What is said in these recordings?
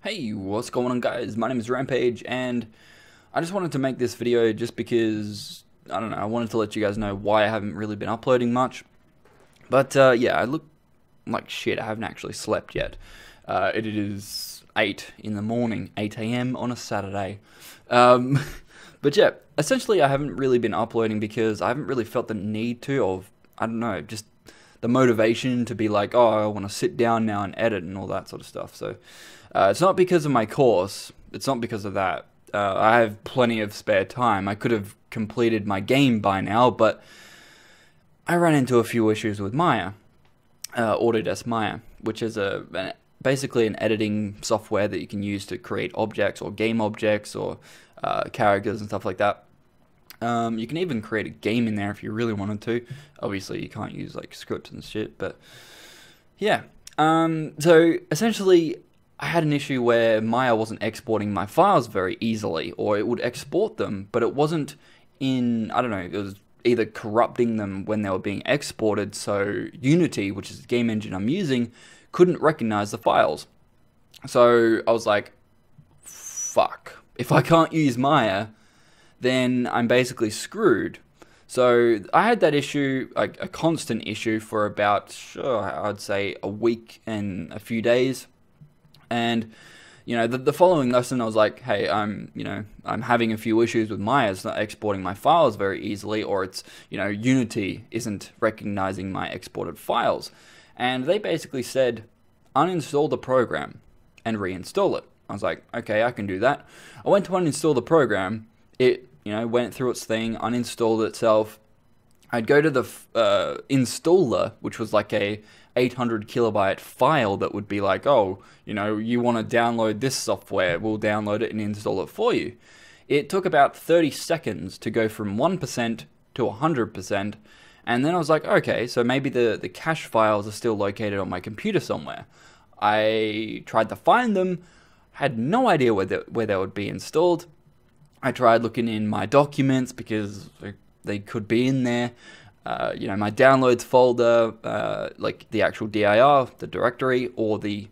Hey, what's going on, guys? My name is Rampage, and I just wanted to make this video just because, I don't know, I wanted to let you guys know why I haven't really been uploading much. But, yeah, I look like shit. I haven't actually slept yet. It is 8 in the morning, 8 a.m. on a Saturday. But, yeah, essentially I haven't really been uploading because I haven't really felt the need to, or, I don't know, just the motivation to be like, oh, I want to sit down now and edit and all that sort of stuff. So it's not because of my course. It's not because of that. I have plenty of spare time. I could have completed my game by now, but I ran into a few issues with Maya, Autodesk Maya, which is basically an editing software that you can use to create objects or game objects or characters and stuff like that. You can even create a game in there if you really wanted to. Obviously, you can't use like scripts and shit, but yeah. So essentially, I had an issue where Maya wasn't exporting my files very easily, or it would export them, but it wasn't in, I don't know, it was either corrupting them when they were being exported, so Unity, which is the game engine I'm using, couldn't recognize the files. So I was like, fuck, if I can't use Maya, then I'm basically screwed. So I had that issue, like a constant issue, for about, I'd say a week and a few days. And, you know, the following lesson, I was like, hey, I'm having a few issues with Maya. It's not exporting my files very easily, or it's, Unity isn't recognizing my exported files. And they basically said, uninstall the program and reinstall it. I was like, okay, I can do that. I went to uninstall the program. It, went through its thing, uninstalled itself. I'd go to the installer, which was like a 800 kilobyte file that would be like, oh, you want to download this software, we'll download it and install it for you. It took about 30 seconds to go from 1% to 100%, and then I was like, okay, so maybe the cache files are still located on my computer somewhere. I tried to find them, had no idea where they would be installed. I tried looking in my documents because they could be in there. My downloads folder, like the actual dir, the directory, or the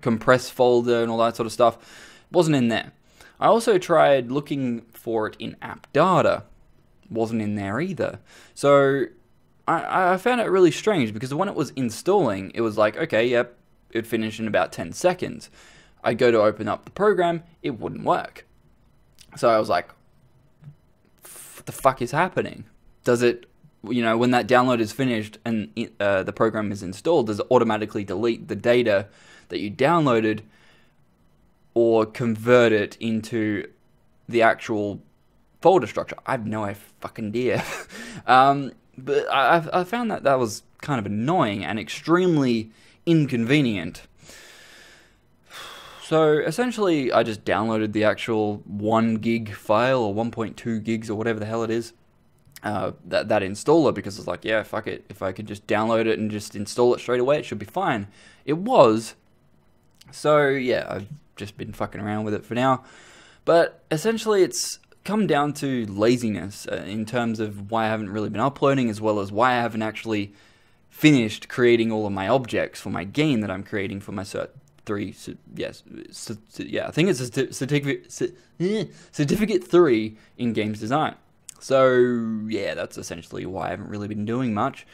compress folder and all that sort of stuff, wasn't in there. I also tried looking for it in app data, wasn't in there either. So I found it really strange because when it was installing, it was like, okay, yep, it'd finish in about 10 seconds. I go to open up the program, it wouldn't work. So I was like, what the fuck is happening? Does it, when that download is finished and the program is installed, does it automatically delete the data that you downloaded or convert it into the actual folder structure? I have no fucking idea. But I found that was kind of annoying and extremely inconvenient. So essentially, I just downloaded the actual 1 gig file or 1.2 gigs or whatever the hell it is, that installer, because it's like, yeah, fuck it. If I could just download it and just install it straight away, it should be fine. It was. So yeah, I've just been fucking around with it for now. But essentially, it's come down to laziness in terms of why I haven't really been uploading, as well as why I haven't actually finished creating all of my objects for my game that I'm creating for my Cert 3, yes, I think it's a certificate 3 in games design. So yeah, that's essentially why I haven't really been doing much,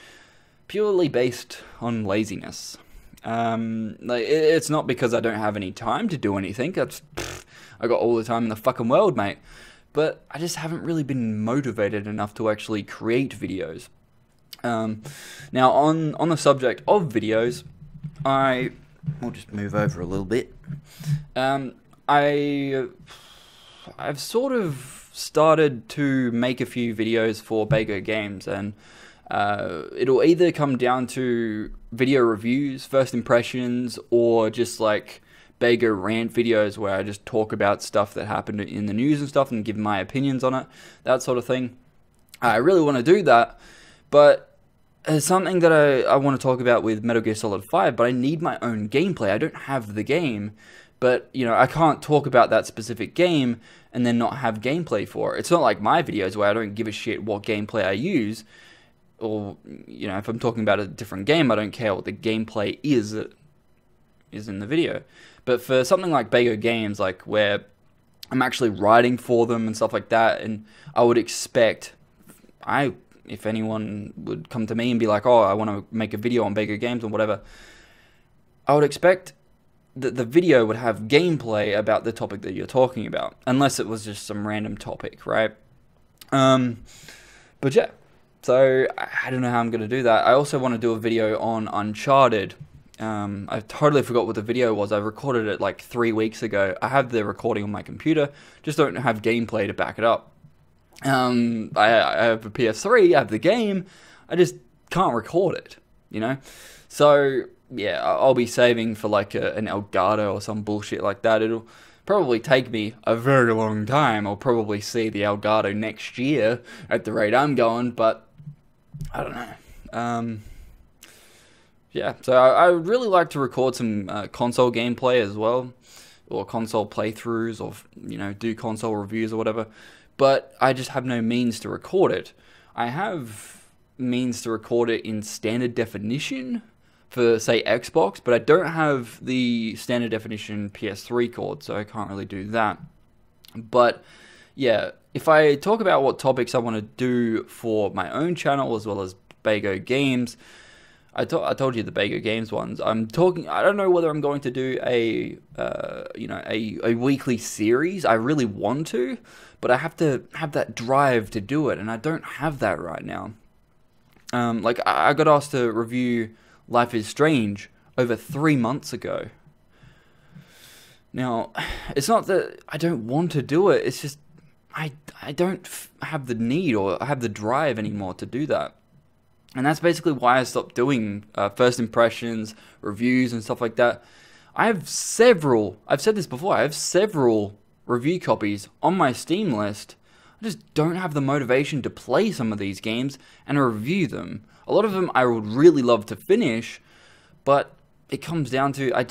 purely based on laziness. It's not because I don't have any time to do anything. I got all the time in the fucking world, mate. But I just haven't really been motivated enough to actually create videos. Now on the subject of videos, I'll just move over a little bit. I've sort of started to make a few videos for Bago Games, and it'll either come down to video reviews, first impressions, or just like Bago rant videos where I just talk about stuff that happened in the news and stuff and give my opinions on it, that sort of thing. I really want to do that, but it's something that I want to talk about with Metal Gear Solid 5, but I need my own gameplay. I don't have the game, but, I can't talk about that specific game and then not have gameplay for it. It's not like my videos where I don't give a shit what gameplay I use. or if I'm talking about a different game, I don't care what the gameplay is in the video. But for something like Bago Games, like where I'm actually writing for them and stuff like that, and I would expect, if anyone would come to me and be like, oh, I want to make a video on Bago Games or whatever, I would expect that the video would have gameplay about the topic that you're talking about, unless it was just some random topic, right? But yeah, so I don't know how I'm going to do that. I also want to do a video on Uncharted. I totally forgot what the video was. I recorded it like 3 weeks ago. I have the recording on my computer, just don't have gameplay to back it up. I have a PS3, I have the game, I just can't record it, So, yeah, I'll be saving for like an Elgato or some bullshit like that. It'll probably take me a very long time. I'll probably see the Elgato next year at the rate I'm going, but I don't know. Yeah, so I would really like to record some console gameplay as well, or console playthroughs, or do console reviews or whatever, but I just have no means to record it. I have means to record it in standard definition for, say, Xbox, but I don't have the standard definition PS3 cord, so I can't really do that. But yeah, if I talk about what topics I want to do for my own channel as well as Bago Games, I told you the Bago Games ones. I don't know whether I'm going to do a weekly series. I really want to, but I have to have that drive to do it, and I don't have that right now. Like I got asked to review Life is Strange over 3 months ago. Now, it's not that I don't want to do it. It's just I don't have the need or have the drive anymore to do that. And that's basically why I stopped doing first impressions, reviews, and stuff like that. I've said this before, I have several review copies on my Steam list. I just don't have the motivation to play some of these games and review them. A lot of them I would really love to finish, but it comes down to, I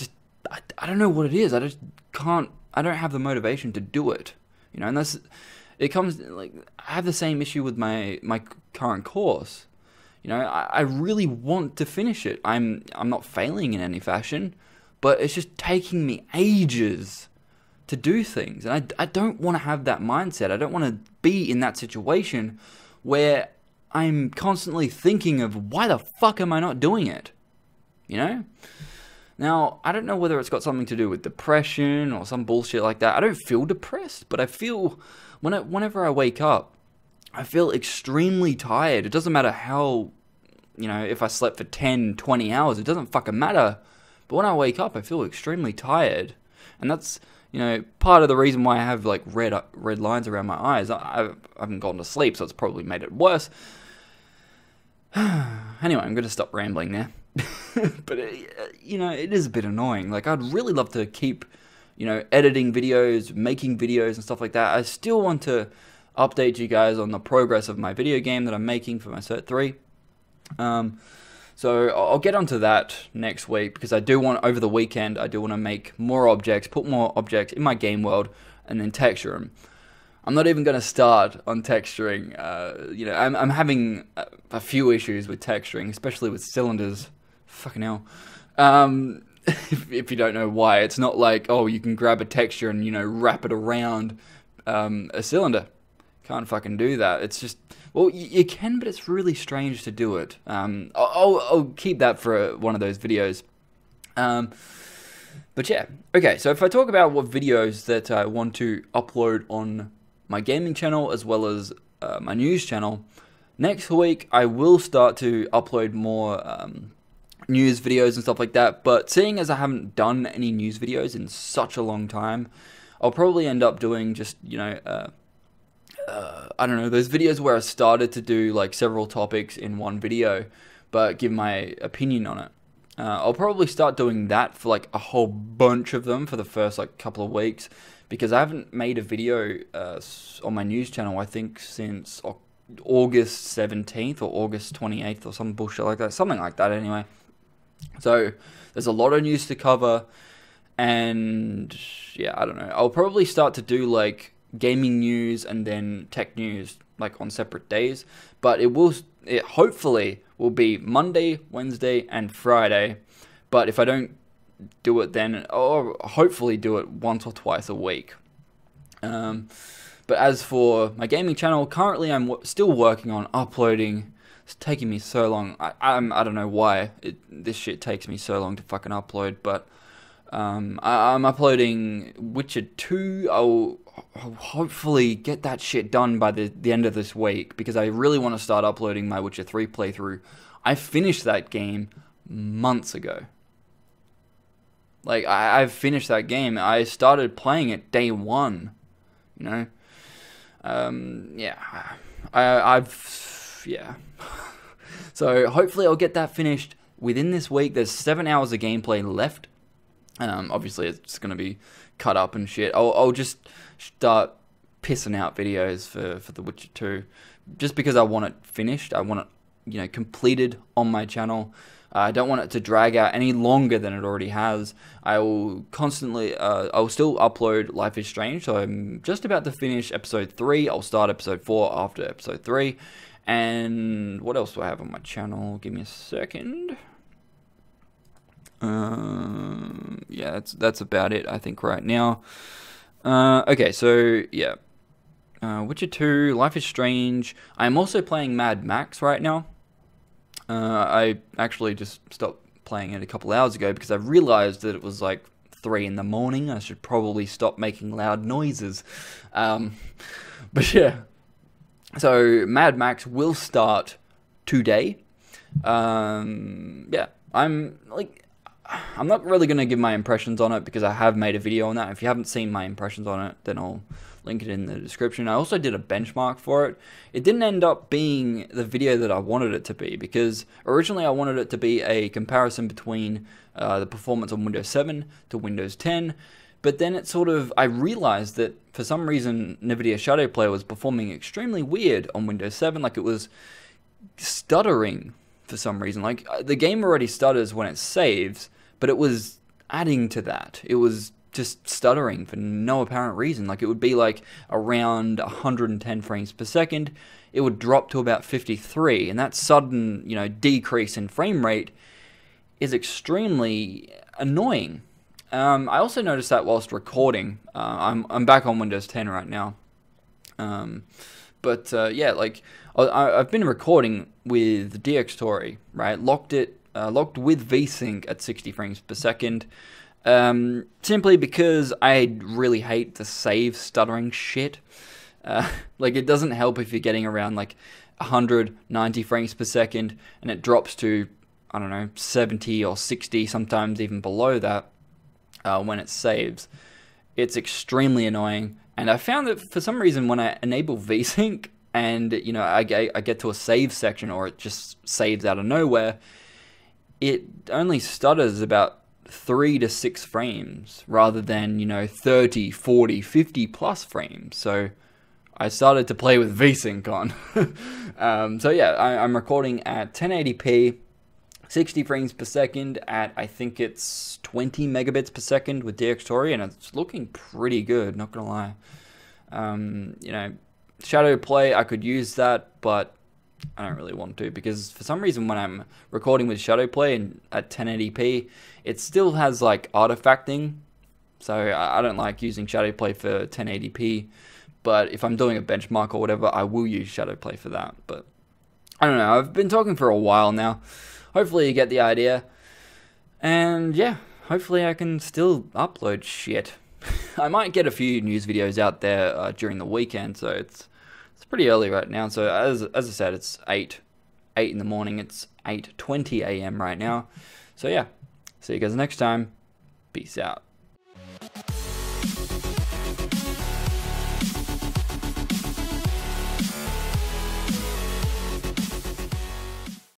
don't know what it is. I don't have the motivation to do it. And it comes, like, I have the same issue with my current course. I really want to finish it. I'm not failing in any fashion, but it's just taking me ages to do things. And I don't want to have that mindset. I don't want to be in that situation where I'm constantly thinking of why the fuck am I not doing it? Now, I don't know whether it's got something to do with depression or some bullshit like that. I don't feel depressed, but I feel, whenever I wake up, I feel extremely tired. It doesn't matter how, if I slept for 10, 20 hours, it doesn't fucking matter. But when I wake up, I feel extremely tired. And that's, part of the reason why I have, like, red lines around my eyes. I haven't gone to sleep, so it's probably made it worse. Anyway, I'm going to stop rambling now. But, it is a bit annoying. Like, I'd really love to keep, editing videos, making videos and stuff like that. I still want to update you guys on the progress of my video game that I'm making for my Cert 3. So I'll get onto that next week, because I do want, over the weekend, I do want to make more objects, put more objects in my game world, and then texture them. I'm not even going to start on texturing. I'm having a few issues with texturing, especially with cylinders. Fucking hell. If you don't know why, it's not like, oh, you can grab a texture and, wrap it around a cylinder. Can't fucking do that. It's just, well, you can, but it's really strange to do it. I'll keep that for one of those videos. But yeah, okay, so if I talk about what videos that I want to upload on my gaming channel as well as my news channel, next week I will start to upload more news videos and stuff like that, but seeing as I haven't done any news videos in such a long time, I'll probably end up doing just, I don't know, those videos where I started to do like several topics in one video, but give my opinion on it. I'll probably start doing that for like a whole bunch of them for the first like couple of weeks, because I haven't made a video on my news channel, I think, since August 17th or August 28th or some bullshit like that, something like that anyway. So there's a lot of news to cover, and yeah, I don't know. I'll probably start to do like gaming news and then tech news like on separate days, but it hopefully will be Monday, Wednesday, and Friday. But if I don't do it then, or hopefully do it once or twice a week. But as for my gaming channel, currently I'm still working on uploading. It's taking me so long. I don't know why this shit takes me so long to fucking upload, but I'm uploading Witcher 2. I'll hopefully get that shit done by the end of this week, because I really want to start uploading my Witcher 3 playthrough. I finished that game months ago. Like, I've finished that game. I started playing it day one, you know? Yeah. Yeah. So, hopefully I'll get that finished within this week. There's 7 hours of gameplay left. Obviously, it's going to be cut up and shit. I'll just start pissing out videos for The Witcher 2. Just because I want it finished. I want it, you know, completed on my channel. I don't want it to drag out any longer than it already has. I will constantly, I'll still upload Life is Strange, so I'm just about to finish episode 3. I'll start episode 4 after episode 3. And what else do I have on my channel? Give me a second. Yeah, that's about it, I think, right now. Okay, so, yeah. Witcher 2, Life is Strange. I'm also playing Mad Max right now. I actually just stopped playing it a couple hours ago because I realized that it was like 3 in the morning. I should probably stop making loud noises. But yeah. So Mad Max will start today. Yeah. I'm not really going to give my impressions on it because I have made a video on that. If you haven't seen my impressions on it, then I'll link it in the description. I also did a benchmark for it. It didn't end up being the video that I wanted it to be, because originally I wanted it to be a comparison between the performance on Windows 7 to Windows 10, but then I realized that for some reason NVIDIA Shadow Player was performing extremely weird on Windows 7, like it was stuttering for some reason. Like, the game already stutters when it saves, but it was adding to that. It was just stuttering for no apparent reason. Like, it would be like around 110 frames per second. It would drop to about 53, and that sudden, you know, decrease in frame rate is extremely annoying. I also noticed that whilst recording. I'm back on Windows 10 right now. Yeah, like I've been recording with DxTory, right? Locked with VSync at 60 frames per second. Simply because I really hate the save stuttering shit. Like, it doesn't help if you're getting around like 190 frames per second and it drops to, I don't know, 70 or 60, sometimes even below that, when it saves. It's extremely annoying, and I found that for some reason when I enable VSync and, you know, I get to a save section, or it just saves out of nowhere, it only stutters about 3 to 6 frames rather than, you know, 30, 40, 50 plus frames. So I started to play with VSync on. So yeah, I'm recording at 1080p, 60 frames per second at, I think it's 20 megabits per second with DxTory, and it's looking pretty good, not gonna lie. You know, Shadow Play, I could use that, but I don't really want to, because for some reason when I'm recording with Shadow Play and at 1080p, it still has like artifacting, so I don't like using Shadow Play for 1080p. But if I'm doing a benchmark or whatever, I will use Shadow Play for that. But I don't know, I've been talking for a while now. Hopefully you get the idea. And yeah, hopefully I can still upload shit. I might get a few news videos out there during the weekend, so it's pretty early right now. So as I said, it's 8 in the morning. It's 8:20 a.m. right now. So yeah, see you guys next time. Peace out.